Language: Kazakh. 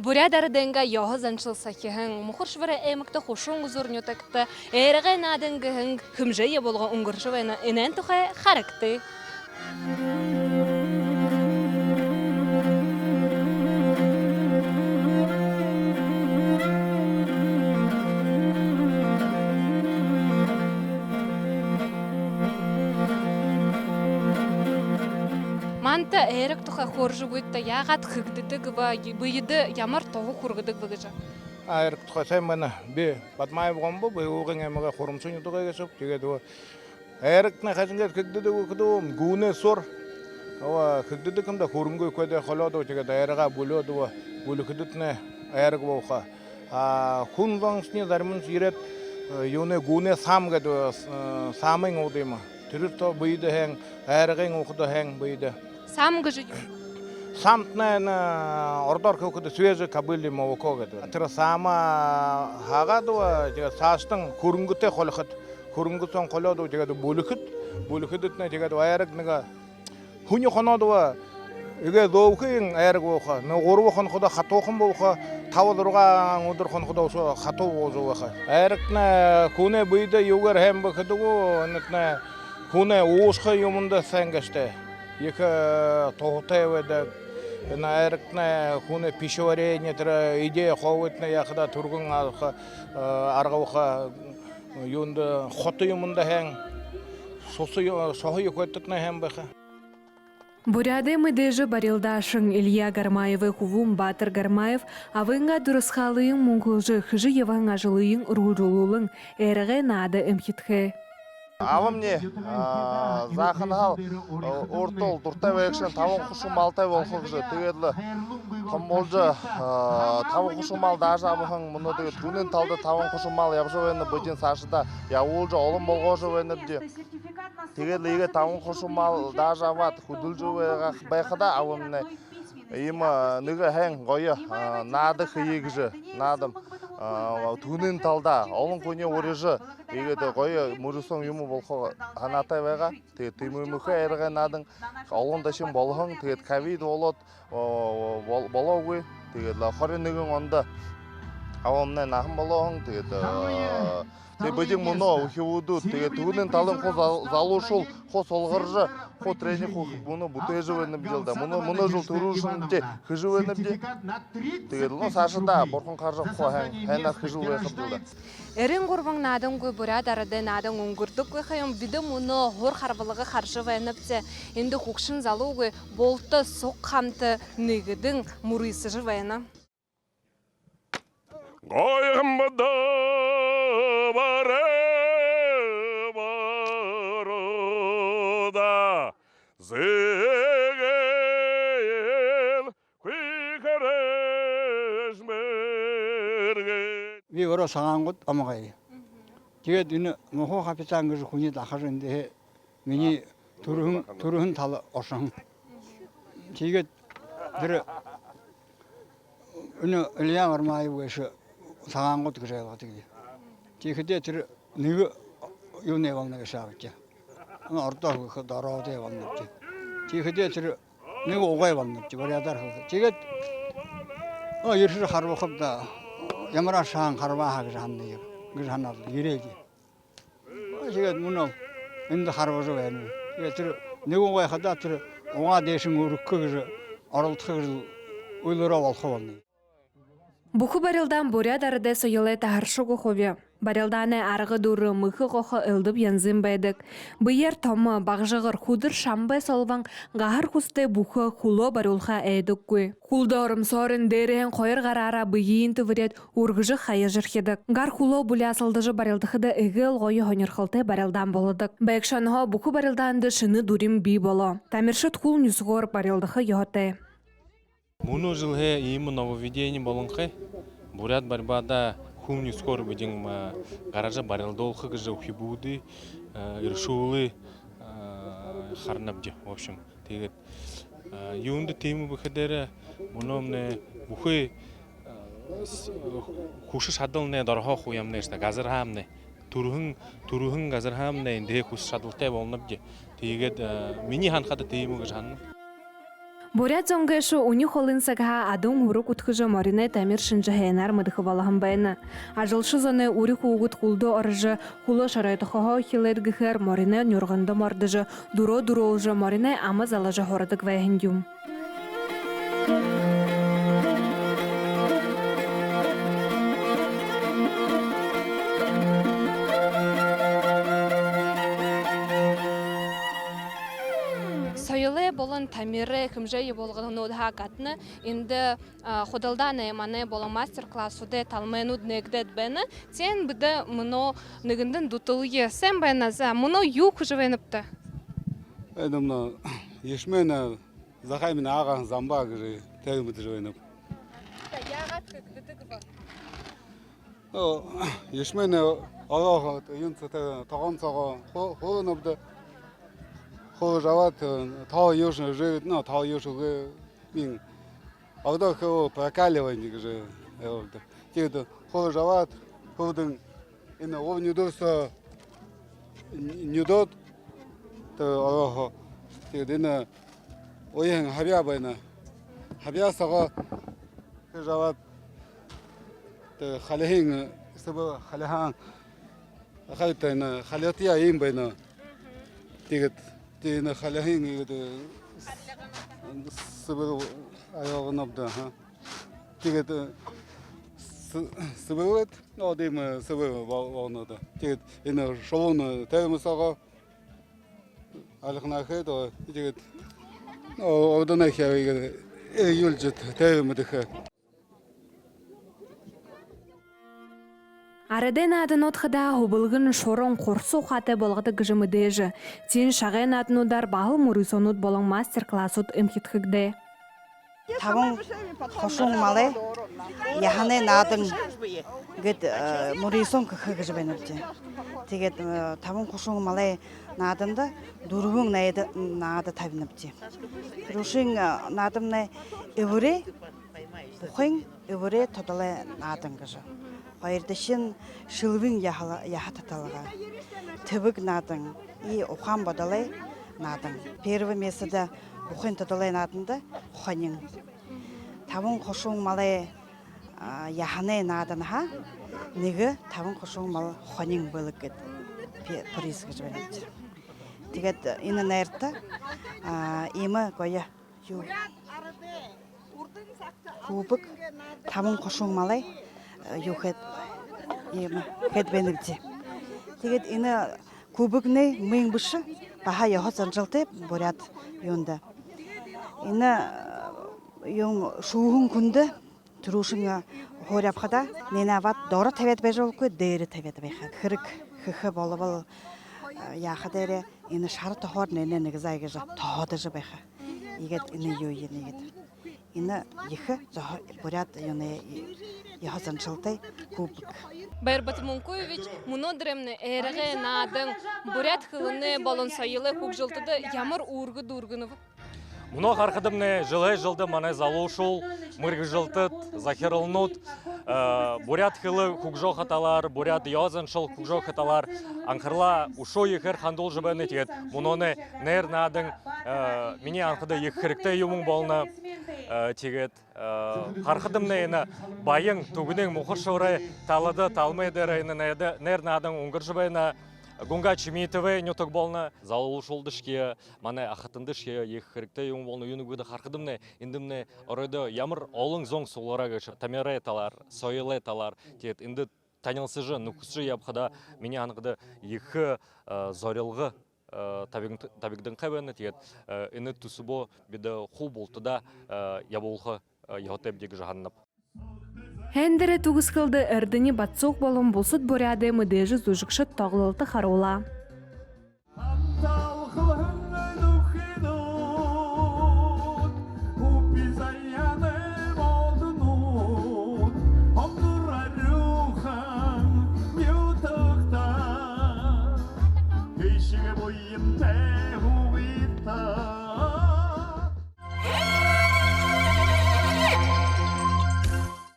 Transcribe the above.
Бурядар денга яhoz анчылса кеһен мухуршвара эмекте хушун гузурнютакта эрге наденгеһен хымжыя болго унгуршвана энен тухай характы. Манта эрек тухай хоржу буйтта ягат хыгдыдык ба быйды ямар тогу хургыдык быгыжа. Эрек тухай саймана би батмай бомбо быйугын эмеге хорумсун ютуга гесеп тэгээд эрекне хажинге хыгдыдык кудум гуне сор ава хыгдыдыкымда хорунго көдө холодо тэгээд эрега булодо булукыдытне эрек боха хунваңсне дармын сирет юне гуне сам гэдэг самын одыма түрүтө быйды хэн эреген окудо хэн быйды Сам гыжы. Самтна на ордор көкөдө свежий кабыли молоко гэдэг. Тэр сама хагадва тэгээд саастан хөрөнгөтэй холохот хөрөнгөсөн холоод тэгээд бүлэхэд тэгээд айраг нэг хүний хонодва эгэ зовхын айраг бооха нэг гурав хоноход хатуухан бооха 5-6 өдөр хоноход ошо хатуу боозооха. Айрагна хүнэ бийдэ юугаар хэм бэхэдгүү нэтнэ хүнэ уусха юмда сангаштай. Их тоотевэда наэркна хуне пищеварение тра идея ховытна яхда тургун аргауха юнда хоты юмда хэн сохой көттүтна хэн баха. Буряды мыдыжы барилдашың Илья Гармаевы хувум Батыр Гармаев авынга дурысхалыйың муңгылжы хыжы еван ажылыйың ружулулың эреге нады эмхитхе. Авамне заханал ортол дуртай векшен таван хушум алтай болхогжу тегедле комболжа таван хушум ал даже абхан муну теге түнен талда таван хушум ал ябжовен бөтен сашыда явулжа олым болгожовен де тегедле иге таван хушум ал даже ават худулжу байхада авамне има неге хэн гойо нады хыйгжы надым түнен талда олын көне орежы егеде гойо мурусоң юму болхо ханатай байга тэгээ тимүмүхө эрге надың олын дашин болгон тэгээ ковид болот бологуй тэгээ хорыныгын онда авамна нахым болгон тэгээ Те бөдең мұны ухивуду, теге түгінен талын қо залушул, қо солғыржы, қо трени қо бұны бұты жывеніп жылда. Мұны жыл тұрушын де хыжывеніп де. Теге дұлын сашында борқын қаржы қо хәнат хыжыл вайқып жылда. Эрен ғұрбың надың көй бұрад арады надың оңгырдық көй қайым биді мұны ғор қарбылығы қаржы вайнып те. Енді құқшын залу көй болты соқ қамты негідің мұрысы жы вайна. Қойғымбыды 위 어러 상한 곳 엄마가요. 제가 뒤는 뭐 하피장 그 군이 나가는데 미니 두르흔 달 어상. 제가 들어 어느 엘리야 얼마에 위해서 상한 곳 그래요 어떻게. 제가 그때 들어 네가 요네 왕나게 사왔죠. 어떤 그 더러워대 왔는지. 제가 그때 들어 내가 오가에 왔는지 머리하다 제가 열심히 하루 없다. 야마라 상 하루바하게 한네요. 그래서 하나 이래지. 제가 문어 인도 하루버서 왜는. 이게 들 내가 오가에 하다 들 오가 대신 그래서 얼어트를 ойлора волховны. Буху барилдан буря дарыды сойлы тахаршугу хобе. Барилданы арғы дуры мыхы қоқы ылдып янзын байдык. Бұйер томы бағжығыр худыр шамбай солван ғахар хусты бухы хуло барулха әйдік көй. Хулда орым сорын дәрен қойыр ғарара бұйын түвірет урғыжы қайы жырхедік. Ғар хуло бұля асылдыжы барилдықыды үгіл ғойы хонерхылты барилдан болыдық. Бәйкшанға буху барилданды шыны дурим бей боло. Тамиршыт хул нүсгор барилдықы йоты. Мұны жылғы емі нововведение болынқы. Бурят барбада хумни скоро будем гаража барилдол хыгжа ухибуды иршулы харнабди в общем тэгээд юунда тему бэхэдэр мономне бухой хушиш хадалне дорхох уямне ста газар хаамне турхын газар хаамне инде хушиш хадалтай болнабди тэгээд миний ханхада тему гэж ханна. Бурят зонгешу уни холынсага адың урuk утхыжы морине тамир шинжы хейнар мыдыхы балахын байны. Ажылшы зоны урик угут хулду орыжы хулы шарайтықығы хилергіхер морине нюрғынды мордыжы дуро-дуро уже морине амыз алажы хорадық вайхындюм. Сойлы болын тамиры кімжайы болғыны одға қатыны, енді құдылдан әйманы болын мастер-класс уды талмайны үднегдет бәні, сен бұды мұны нүгіндің дұтылығы сен бәні за, мұны юқ жывайныпты? Әдімні ешмені зақаймын ағын замба күрі тәгімді жывайнып. Яғат көкдітігі Ешмені ағағы үйінці тағамсаға қолыныпты. Хо жават тау юшны живет, но тау юшны мин. А вот так прокаливание же. Тигр хо жават, ходен и на овню доса не дот. То тигр на оен хабя байна. Хабя сага жават. То халехин саба халехан. Хайтайна халятия им байна. Тигр Тина халахин игэд сыбыр аяғын абда. Тегет сыбырет, одем сыбыр бағынады. Тегет ені шолуны тәрімісаға алықна қайды, тегет ордана хәрі үйілжет тәрімідікі. Араден адын отхыда хубылгын шорон қорсу хаты болғыды гыжымы дежі. Тен шағын адынудар бағыл мұрысонуд болың мастер-классуд үмхетхігді. Тавын қошуң малы, яханы надың гід мұрысон күхі гыжы бәнірді. Тегет тавын қошуң малы надынды дұрғың нады табыныбды. Рушың надымны өвірі, бұқың өвірі тодалы надың гыжы. Хайырдышын шылвин яха таталыға. Түбік надың, и оқан бадалай надың. Первый месіде оқан таталай надыңды оқанын. Тавын қошуң малы яханы надың ха, неге тавын қошуң малы оқанын бөлік кет. Призгі жібенеді. Тегет ині нәрді, емі көйі кубік тавын қошуң малы юхет хет бенебди. Тегет ины кубыкны мыйын бышы баха яхот занжалты бурят юнда. Ины юн шуғын күнді турушыңа хоряпхада ненават дора тавет бежолку дейри тавет беха. Хырык хыхы болы яха дейри ины шары тохор нене негізайғы жа тоғады жа беха. Игет ины юйын игет. Ины ехы бурят юны яхасан шылтай кубык. Байырбат Мункуевич, мұны діремні әріғі надың бурят қылыны балын сайылы көк жылтыды ямыр урғы дұрғыны. Мұны қарқыдымны жылы маны залушул, мұрғы жылтыд, захирылнут, бурят қылы көкжо қаталар, бурят языншыл көкжо қаталар, аңқырла ұшо ехір қандол жыбаны тегет. Мұны нәр надың, мені аңқыды ехірікті юмың болны тегет. Қарқыдымны ені байың түгінің мұқыр шырай талыды, талмайдыры нәр надың ұңғыр жыбайны Гунга Чимитове нюток болна залушулдышке, мане ахатындышке ехірікті ең болны юнугуды қарқыдымны, индімні орайды ямыр олың зоң солара гышы, тамере талар, сойлы талар, тет инді танылсыжы, нукусжы ябқыда, мені анықыды ехі зорилғы табигдің қабыны, тет ині тусыбо биді ху болтыда яболғы ехотеп жағанып. Хендері туғыз қылды әрдіні батсоқ болын болсыд бұряды мүдежі зұжықшыт тоғылылты қарула.